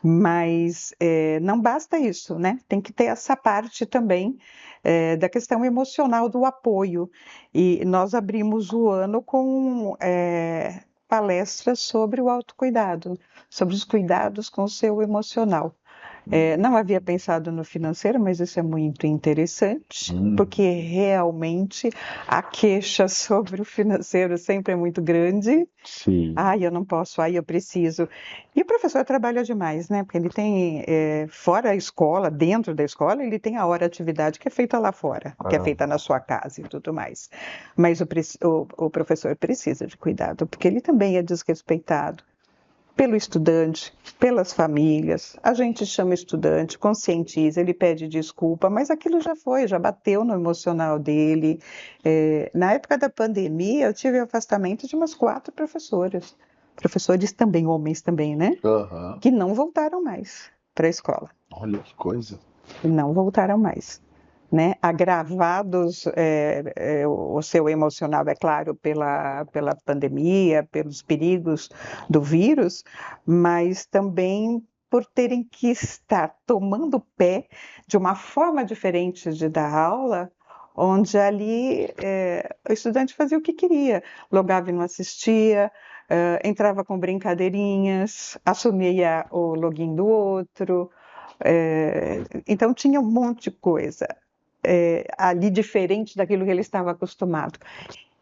Mas não basta isso, né? Tem que ter essa parte também da questão emocional do apoio. E nós abrimos o ano com palestras sobre o autocuidado, sobre os cuidados com o seu emocional. Não havia pensado no financeiro, mas isso é muito interessante, porque realmente a queixa sobre o financeiro sempre é muito grande. Sim. Ai, eu não posso, ai, eu preciso. E o professor trabalha demais, né? Porque ele tem, fora a escola, dentro da escola, ele tem a hora atividade que é feita lá fora, que é feita na sua casa e tudo mais. Mas o professor precisa de cuidado, porque ele também é desrespeitado pelo estudante, pelas famílias. A gente chama o estudante, conscientiza, ele pede desculpa, mas aquilo já foi, já bateu no emocional dele. Na época da pandemia, eu tive afastamento de umas 4 professoras. Professores também, homens também, né? Uhum. Que não voltaram mais para a escola. Olha que coisa. Não voltaram mais. Né, agravados, o seu emocional, é claro, pela pandemia, pelos perigos do vírus, mas também por terem que estar tomando pé de uma forma diferente de dar aula, onde ali o estudante fazia o que queria, logava e não assistia, entrava com brincadeirinhas, assumia o login do outro, então tinha um monte de coisa. ali diferente daquilo que ele estava acostumado.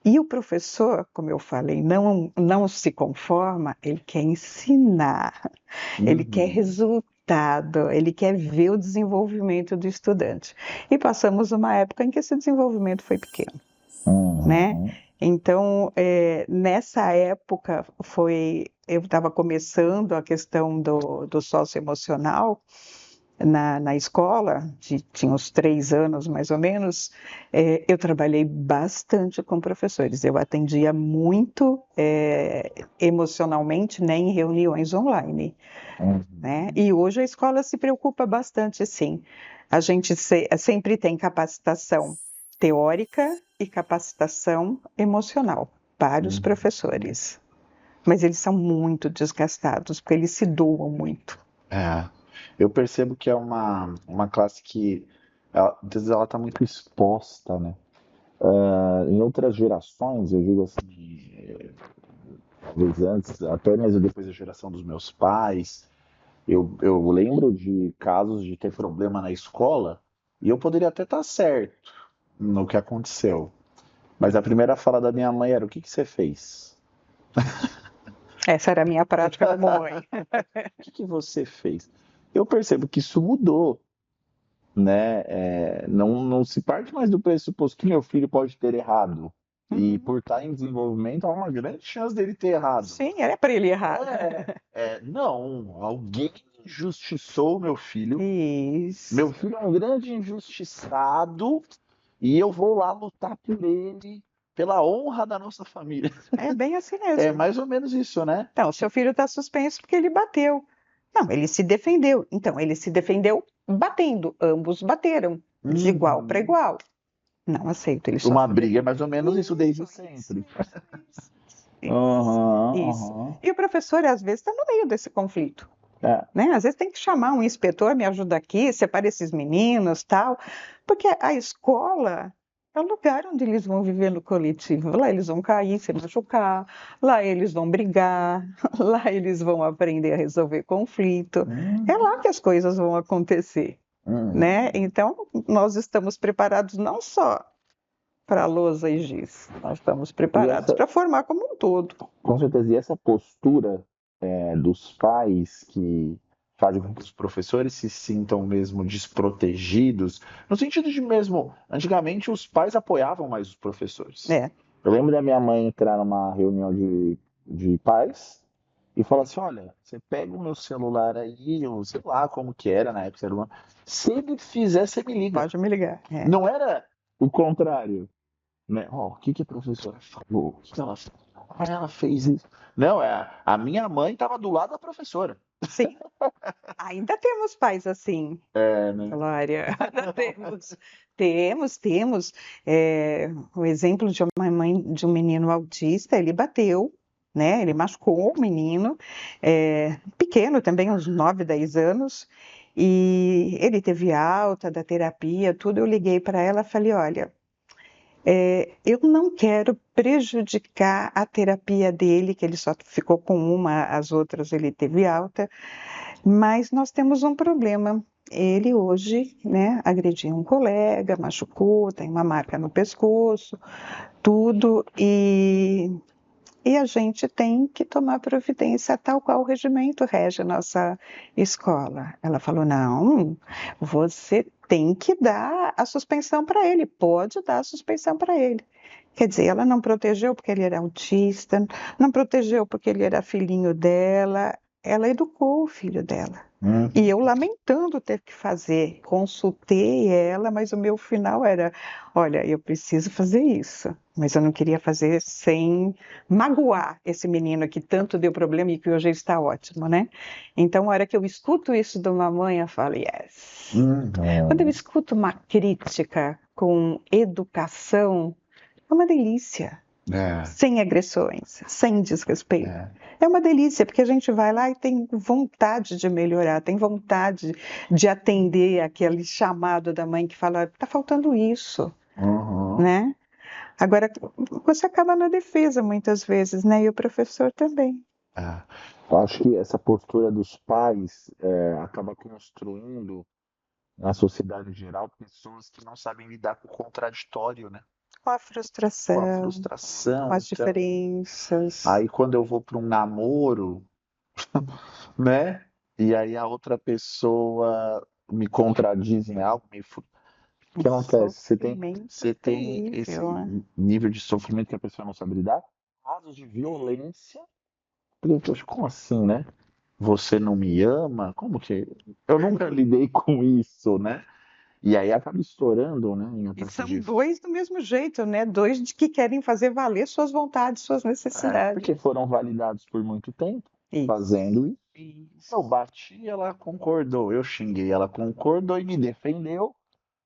E o professor, como eu falei, não se conforma, ele quer ensinar, ele quer Uhum. resultado, ele quer ver o desenvolvimento do estudante. E passamos uma época em que esse desenvolvimento foi pequeno, né? Uhum. Então, nessa época, eu estava começando a questão do socioemocional na escola, tinha uns 3 anos mais ou menos. Eu trabalhei bastante com professores, eu atendia muito emocionalmente, né, em reuniões online, né? Uhum. E hoje a escola se preocupa bastante, sim. A gente sempre tem capacitação teórica e capacitação emocional para os Uhum. professores. Mas eles são muito desgastados, porque eles se doam muito. É, eu percebo que é uma classe que às vezes ela está muito exposta, né? Em outras gerações, eu digo assim, talvez antes, até mesmo depois da geração dos meus pais, eu lembro de casos de ter problema na escola e eu poderia até estar certo no que aconteceu. Mas a primeira fala da minha mãe era: o que que você fez? Essa era a minha prática como mãe. O que que você fez? Eu percebo que isso mudou, né? Não se parte mais do pressuposto que meu filho pode ter errado. E Uhum. por estar em desenvolvimento, há uma grande chance dele ter errado. Sim, era para ele errar. Não, alguém injustiçou meu filho. Meu Isso. filho é um grande injustiçado e eu vou lá lutar por ele, pela honra da nossa família. É bem assim É mesmo. mais ou menos isso, né? Então, o seu filho está suspenso porque ele bateu. Não, ele se defendeu. Então, ele se defendeu batendo. Ambos bateram, de igual para Uhum. igual. Não aceito, ele só Uma se briga é defendeu. mais ou menos isso desde sempre. Isso, Aham, isso. aham. E o professor, às vezes, está no meio desse conflito, É. né? Às vezes tem que chamar um inspetor, me ajuda aqui, separa esses meninos, tal, porque a escola é o lugar onde eles vão viver no coletivo. Lá eles vão cair, se machucar, lá eles vão brigar, lá eles vão aprender a resolver conflito. É Hum, lá que as coisas vão acontecer, né? hum. Então, nós estamos preparados não só para a lousa e giz, nós estamos E preparados essa, para formar como um todo. com certeza, e essa postura dos pais que fazem com que os professores se sintam mesmo desprotegidos, no sentido de mesmo, antigamente os pais apoiavam mais os professores. É, Eu lembro da minha mãe entrar numa reunião de pais e falar assim: olha, você pega o meu celular aí, eu sei lá como que era na época, se ele fizer, você me liga. pode me ligar. É. Não era o contrário, né? Ó, o que que a professora falou? O que que ela falou? Ah, ela fez isso. Não, a minha mãe estava do lado da professora. Sim, ainda temos pais assim, É, né? Glória. Ainda temos. Temos. O exemplo de uma mãe de um menino autista, ele bateu, né? Ele machucou o menino, pequeno também, uns 9, 10 anos, e ele teve alta da terapia, tudo. Eu liguei para ela e falei: olha, eu não quero prejudicar a terapia dele, que ele só ficou com uma, as outras ele teve alta, mas nós temos um problema. Ele hoje, né, agrediu um colega, machucou, tem uma marca no pescoço, tudo, e a gente tem que tomar providência tal qual o regimento rege a nossa escola. Ela falou: não, você tem que dar a suspensão para ele, pode dar a suspensão para ele. Quer dizer, ela não protegeu porque ele era autista, não protegeu porque ele era filhinho dela, ela educou o filho dela. E Uhum. eu lamentando ter que fazer, consultei ela, mas o meu final era: olha, eu preciso fazer isso, mas eu não queria fazer sem magoar esse menino que tanto deu problema e que hoje está ótimo, né? Então, a hora que eu escuto isso de uma mãe, eu falo: yes. Quando eu Uhum. escuto uma crítica com educação, é uma delícia, É, sem agressões, sem desrespeito. é. É uma delícia, porque a gente vai lá e tem vontade de melhorar, tem vontade de atender aquele chamado da mãe que fala: tá faltando isso, Uhum. né? Agora, você acaba na defesa muitas vezes, né? E o professor também. É. Eu acho que essa postura dos pais acaba construindo na sociedade em geral, pessoas que não sabem lidar com o contraditório, né? Com a Com a frustração, com frustração. as Então, diferenças. aí quando eu vou para um namoro, né? E aí a outra pessoa me contradiz em algo, o Um que acontece? sofrimento Você tem terrível, né? esse nível de sofrimento que a pessoa não sabe lidar, casos de violência. Eu, poxa, como assim, né? Você não me ama? Como que? Eu nunca lidei com isso, né? E aí acaba estourando, né, em E ataques são de. dois do mesmo jeito, né? Dois de que querem fazer valer suas vontades, suas Porque necessidades. foram validados por muito tempo Isso, fazendo isso. Eu isso. bati, ela concordou. Eu xinguei, ela concordou e me defendeu.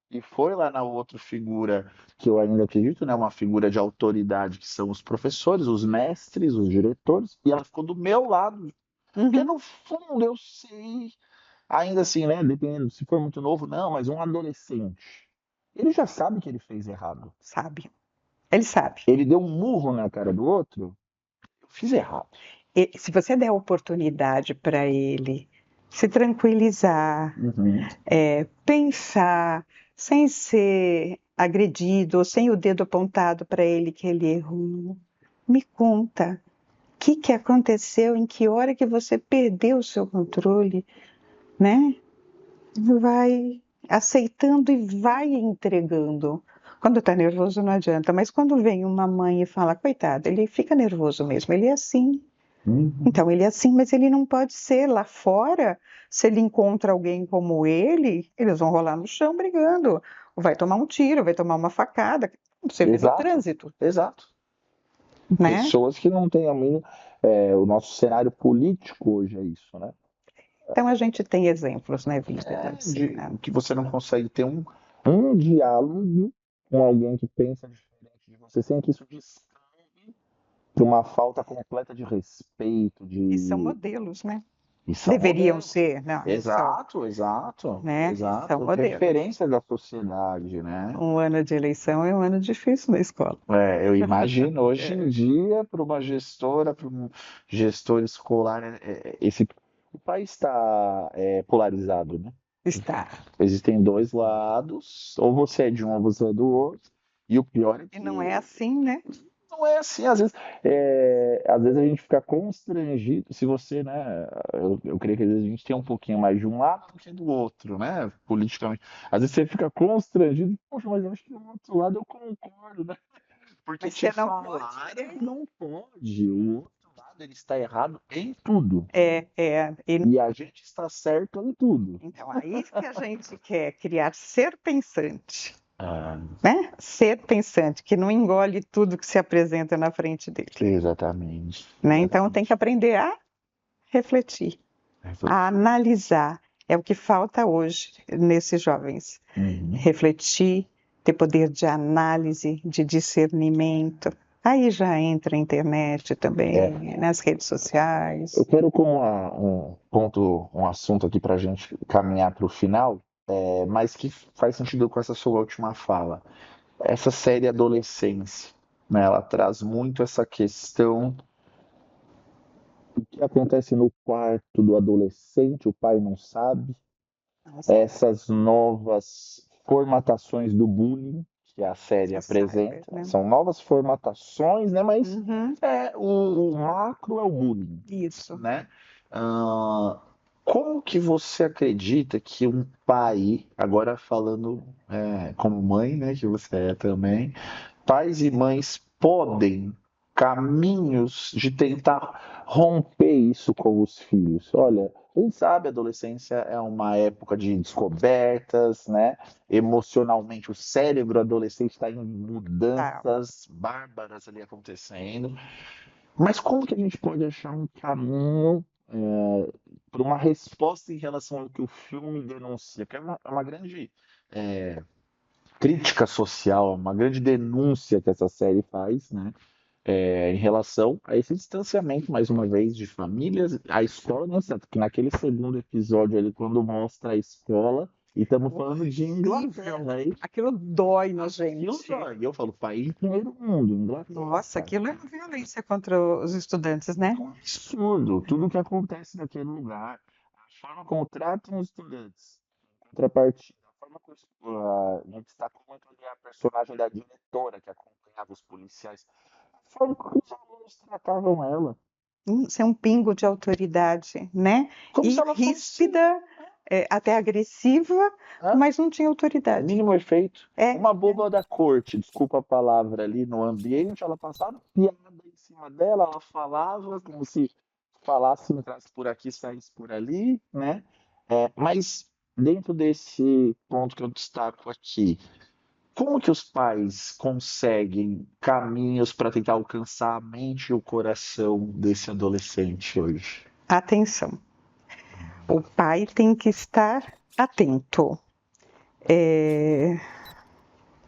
E foi lá na outra figura que eu ainda acredito, né? Uma figura de autoridade que são os professores, os mestres, os diretores. E ela ficou do meu lado. Porque Uhum, no fundo eu sei, ainda assim, né? Dependendo, se for muito novo, não, mas um adolescente. Ele já sabe que ele fez errado. sabe. Ele sabe. Ele deu um murro na cara do outro. Eu fiz errado. E se você der oportunidade para ele se tranquilizar, Uhum. pensar, sem ser agredido, ou sem o dedo apontado para ele que ele errou, me conta. O que que aconteceu? Em que hora que você perdeu o seu controle, né? Vai aceitando e vai entregando. Quando está nervoso não adianta, mas quando vem uma mãe e fala, coitado, ele fica nervoso mesmo, ele é assim. Uhum. Então, ele é assim, mas ele não pode ser lá fora. Se ele encontra alguém como ele, eles vão rolar no chão brigando. Ou vai tomar um tiro, vai tomar uma facada. Você vê no Exato, trânsito, exato. né? Pessoas que não têm a mínima. O nosso cenário político hoje é isso, né? Então, a gente tem exemplos na vida, assim, De né? que você não consegue ter um diálogo com alguém que pensa diferente de você, sem que isso descambe para uma falta completa de respeito, E são de. modelos, né? E são Deveriam modelos. ser, não, são, Exato, exato, né? São exato. modelos. Referência da sociedade, né? Um ano de eleição é um ano difícil na escola. Eu imagino hoje em É, dia, para uma gestora, para um gestor escolar, o país está polarizado, né? está. Existem dois lados, ou você é de um ou você é do outro, e o pior é E não é que assim, né? não é assim, às vezes a gente fica constrangido, se você, né, eu creio que às vezes a gente tem um pouquinho mais de um lado do que do outro, né, politicamente. Às vezes você fica constrangido, poxa, mas eu acho que do outro lado eu concordo, né? Porque Mas te você não pode. falaram que não pode, o outro lado ele está errado em tudo, E e a gente está certo em tudo. então, aí que a gente quer criar ser pensante, Ah, né? Ser pensante, que não engole tudo que se apresenta na frente dele, exatamente, né? Então, tem que exatamente. aprender a refletir, a Refletir. analisar. É o que falta hoje nesses jovens. Uhum. Refletir, ter poder de análise, de discernimento. Aí já entra a internet É, também, nas redes eu sociais. quero como um ponto, um assunto aqui para a gente caminhar para o final, mas que faz sentido com essa sua última fala. Essa série Adolescência, né, ela traz muito essa questão do que acontece no quarto do adolescente, o pai não sabe, Não sabe, essas novas formatações do bullying que a série essa cyber, apresenta. né? São novas formatações, né? Mas Uhum, o macro é o bullying, isso. né? Ah, como que você acredita que um pai, agora falando como mãe, né, que você é também, pais e mães podem caminhos de tentar romper isso com os filhos? Olha, a gente sabe, a adolescência é uma época de descobertas, né? Emocionalmente, o cérebro adolescente está em Tá. mudanças bárbaras ali acontecendo. Mas como que a gente pode achar um caminho para uma resposta em relação ao que o filme denuncia? Que é uma grande crítica social, uma grande denúncia que essa série faz, né? Em relação a esse distanciamento, mais uma vez, de famílias, a escola, não certo, que naquele segundo episódio ali, quando mostra a escola, e estamos falando de Horrível. Inglaterra, hein? Aquilo dói na Aquilo gente. dói. E eu falo, país primeiro mundo, Nossa, Inglaterra. aquilo é uma violência contra os estudantes, né? É um absurdo tudo o que acontece naquele lugar. A forma como tratam os estudantes. contrapartida, a forma que me destacou muito ali a personagem da diretora que acompanhava os policiais, a forma que os alunos tratavam ela, Ser um pingo de autoridade, né? como se E ela fosse ríspida, até agressiva, é, mas não tinha autoridade. mínimo efeito. É, Uma boba da corte, desculpa a palavra, ali no ambiente, ela passava piada em cima dela, ela falava como se falasse, entrasse por aqui, saísse por ali, né? Mas dentro desse ponto que eu destaco aqui, como que os pais conseguem caminhos para tentar alcançar a mente e o coração desse adolescente hoje? atenção. O pai tem que estar atento. É,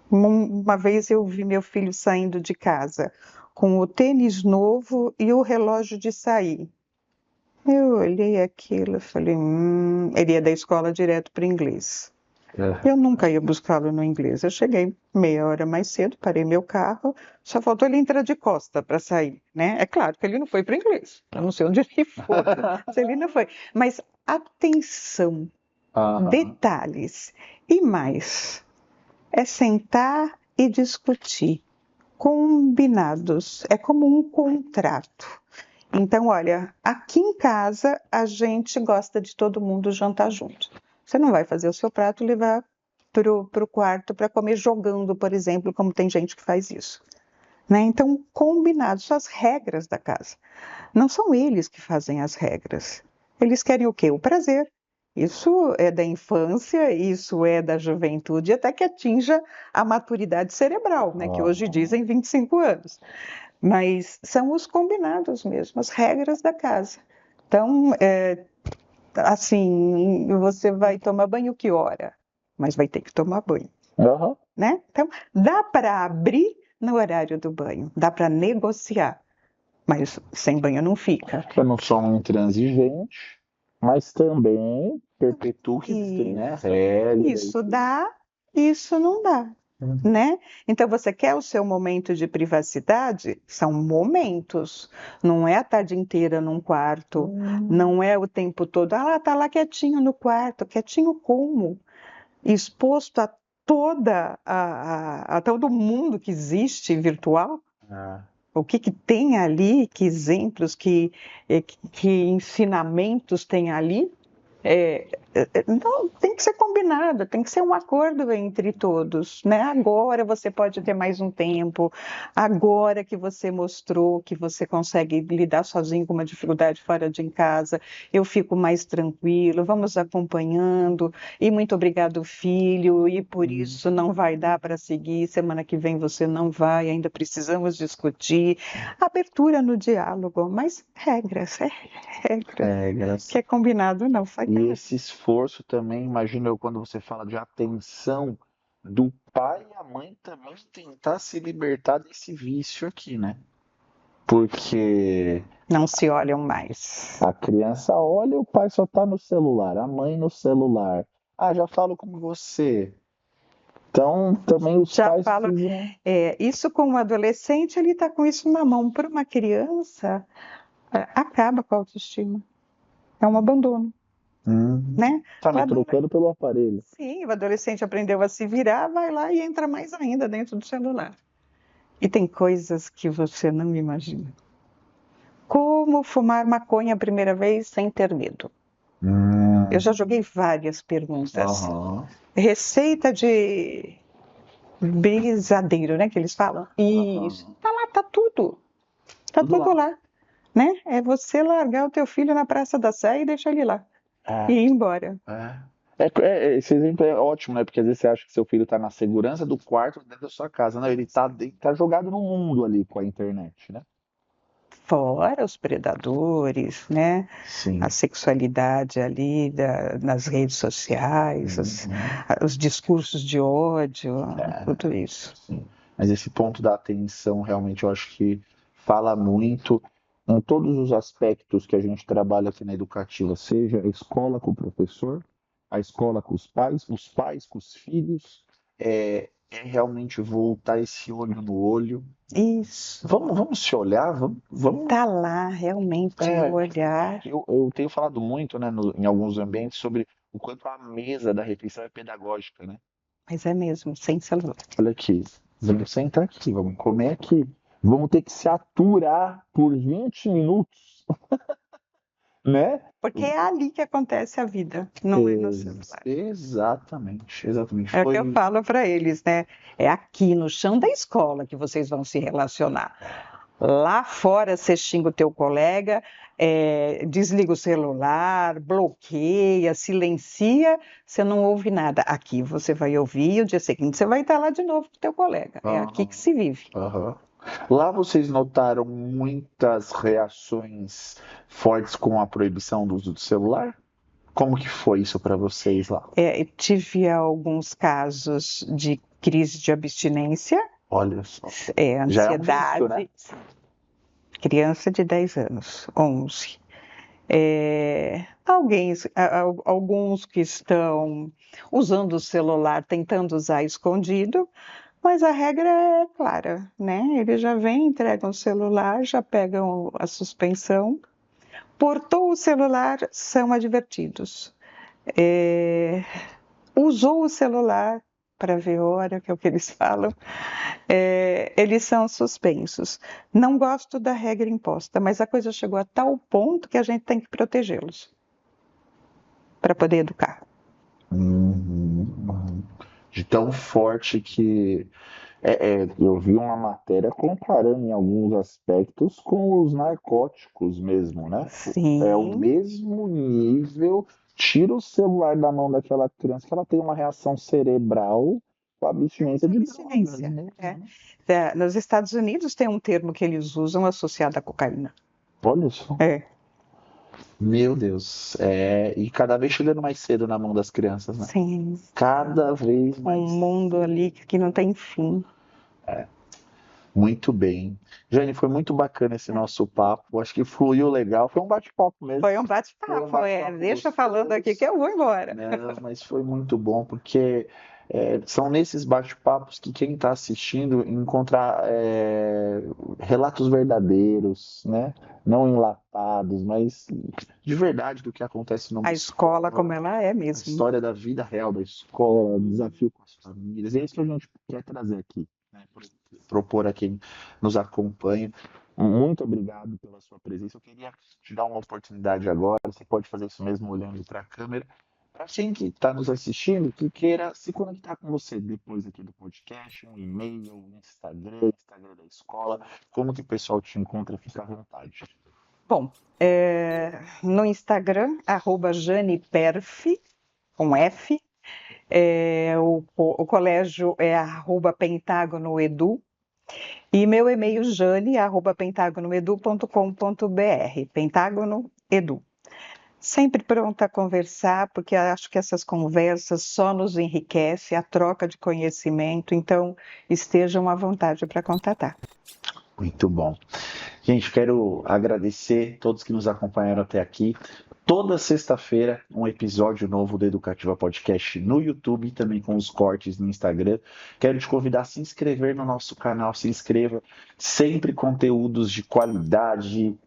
uma vez eu vi meu filho saindo de casa com o tênis novo e o relógio de sair. Eu olhei aquilo e falei, ele ia da escola direto para o inglês. É. Eu nunca ia buscá-lo no inglês. Eu cheguei meia hora mais cedo, parei meu carro, só faltou ele entrar de costa para sair, né? É claro que ele não foi para o inglês. Eu não sei onde ele foi, se ele não foi. Mas atenção, Aham. detalhes e mais. É sentar e discutir. Combinados. É como um contrato. Então, olha, aqui em casa a gente gosta de todo mundo jantar junto. Você não vai fazer o seu prato e levar para o quarto para comer jogando, por exemplo, como tem gente que faz isso. Né? Então, combinados, são as regras da casa. Não são eles que fazem as regras. Eles querem o quê? O prazer. Isso é da infância, isso é da juventude, até que atinja a maturidade cerebral, né? Que hoje Aham. dizem 25 anos. Mas são os combinados mesmo, as regras da casa. Então, assim, você vai tomar banho que hora? Mas vai ter que tomar banho, Aham. né? Então, dá para abrir no horário do banho, dá para negociar, mas sem banho não fica. Eu não sou um intransigente, mas também perpetuo que existem, né, Isso, regras. isso dá, isso não dá. Uhum. Né? Então, você quer o seu momento de privacidade? São momentos, não é a tarde inteira num quarto, não é o tempo todo. Ah, tá lá quietinho no quarto, quietinho como? Exposto a a todo mundo que existe virtual? Ah, O que que tem ali? Que exemplos, que ensinamentos tem ali? Então, tem que ser combinado, tem que ser um acordo entre todos, né? Agora você pode ter mais um tempo, agora que você mostrou que você consegue lidar sozinho com uma dificuldade fora de casa, eu fico mais tranquilo, vamos acompanhando, e muito obrigado, filho, e por isso não vai dar para seguir, semana que vem você não vai, ainda precisamos discutir. Abertura no diálogo, mas regras, regras. Que regras. é combinado, não sai E errado. esse esforço também, imagina eu quando você fala de atenção do pai e a mãe também tentar se libertar desse vício aqui, né? Porque Não se olham mais. a criança olha, o pai só tá no celular, a mãe no celular. Ah, já falo com você. Então, também os Já pais falo, precisam. isso com um adolescente, ele está com isso na mão. Para uma criança, acaba com a autoestima. É um abandono, né? Tá O me adole- trocando pelo aparelho. Sim, o adolescente aprendeu a se virar, vai lá e entra mais ainda dentro do celular. E tem coisas que você não imagina. Como fumar maconha a primeira vez sem ter medo? Eu já joguei várias perguntas. Aham. Receita de brisadeiro, né, que eles falam. Isso. Aham. Tá lá, tá tudo. Tá Tudo tudo lá. lá, né? É você largar o teu filho na Praça da Sé e deixar ele lá. E É, ir embora. é. Esse exemplo é ótimo, né? Porque às vezes você acha que seu filho tá na segurança do quarto dentro da sua casa. Não, ele tá jogado no mundo ali com a internet, né? Fora os predadores, né? A Sim. sexualidade ali nas redes sociais, Uhum. os discursos de ódio, tudo isso. Sim. Mas esse ponto da atenção realmente eu acho que fala muito em todos os aspectos que a gente trabalha aqui na educativa, seja a escola com o professor, a escola com os pais com os filhos, é realmente voltar esse olho no olho. Isso. Vamos se olhar, vamos. Tá lá realmente no É, olhar. eu tenho falado muito, né, em alguns ambientes sobre o quanto a mesa da refeição é pedagógica, né? Mas é mesmo, sem celular. Olha aqui, vamos sentar aqui, vamos comer aqui. Vamos ter que se aturar por 20 minutos, né? Porque é ali que acontece a vida, não é no celular. Exatamente, exatamente. É o que eu Foi. falo para eles, né? É aqui no chão da escola que vocês vão se relacionar. Lá fora você xinga o teu colega, desliga o celular, bloqueia, silencia, você não ouve nada. Aqui você vai ouvir e o dia seguinte você vai estar lá de novo com o teu colega. É aqui que se vive. Aham. Lá vocês notaram muitas reações fortes com a proibição do uso do celular? Como que foi isso para vocês lá? Tive alguns casos de crise de abstinência, Olha só. Já é um risco, ansiedade. né? Criança de 10 anos, 11. Alguns que estão usando o celular, tentando usar escondido, mas a regra é clara, né? Eles já vêm, entregam o celular, já pegam a suspensão, portou o celular, são advertidos. Usou o celular para ver hora, que é o que eles falam, eles são suspensos. Não gosto da regra imposta, mas a coisa chegou a tal ponto que a gente tem que protegê-los para poder educar. De tão forte que eu vi uma matéria comparando em alguns aspectos com os narcóticos mesmo, né? Sim. É o mesmo nível. Tira o celular da mão daquela criança que ela tem uma reação cerebral com a abstinência de drogas, né? Nos Estados Unidos tem um termo que eles usam associado à cocaína. Olha só. Meu Deus. E cada vez chegando mais cedo na mão das crianças, né? Sim. Cada vez mais. Um mundo ali que não tem fim. Muito bem. Jane, foi muito bacana esse nosso papo. Acho que fluiu legal. Foi um bate-papo mesmo. Foi um bate-papo, Deixa falando aqui que eu vou embora. Não, mas foi muito bom, porque são nesses bate-papos que quem está assistindo encontra relatos verdadeiros, né? Não enlatados, mas de verdade do que acontece no mundo. A escola como ela é A mesmo. história da vida real da escola, o desafio com as famílias. É isso que a gente quer trazer aqui, né? Propor a quem nos acompanha. Muito obrigado pela sua presença. Eu queria te dar uma oportunidade agora. Você pode fazer isso mesmo olhando para a câmera. Para quem que está nos assistindo, que queira se conectar com você depois aqui do podcast, um e-mail, um Instagram da escola, como que o pessoal te encontra, fica à vontade. Bom, no Instagram, @JanePerf, com F. O colégio é @pentágonoedu. E meu e-mail, jane@pentagonoedu.com.br. Pentágono Edu. Sempre pronta a conversar, porque acho que essas conversas só nos enriquece, a troca de conhecimento, então estejam à vontade para contatar. Muito bom. Gente, quero agradecer todos que nos acompanharam até aqui. Toda sexta-feira, um episódio novo do Educativa Podcast no YouTube e também com os cortes no Instagram. Quero te convidar a se inscrever no nosso canal, se inscreva. Sempre conteúdos de qualidade,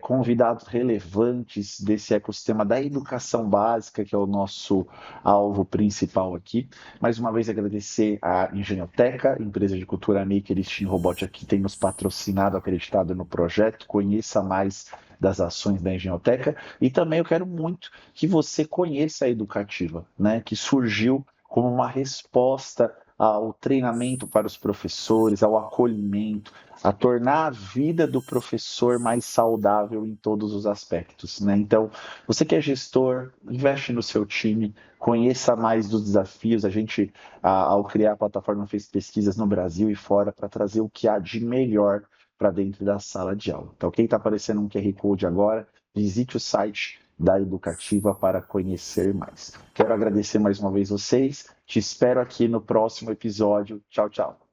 convidados relevantes desse ecossistema da educação básica, que é o nosso alvo principal aqui. Mais uma vez agradecer à Engenhoteca, empresa de cultura maker e Steam Robot que tem nos patrocinado, acreditado no projeto. Conheça mais das ações da Engenhoteca, e também eu quero muito que você conheça a Educativa, né, que surgiu como uma resposta ao treinamento para os professores, ao acolhimento, a tornar a vida do professor mais saudável em todos os aspectos, né? Então, você que é gestor, investe no seu time, conheça mais dos desafios. A gente, ao criar a plataforma, fez pesquisas no Brasil e fora para trazer o que há de melhor para dentro da sala de aula. Então, quem está aparecendo um QR Code agora, visite o site da Educativa para conhecer mais. Quero agradecer mais uma vez vocês. Te espero aqui no próximo episódio. Tchau, tchau.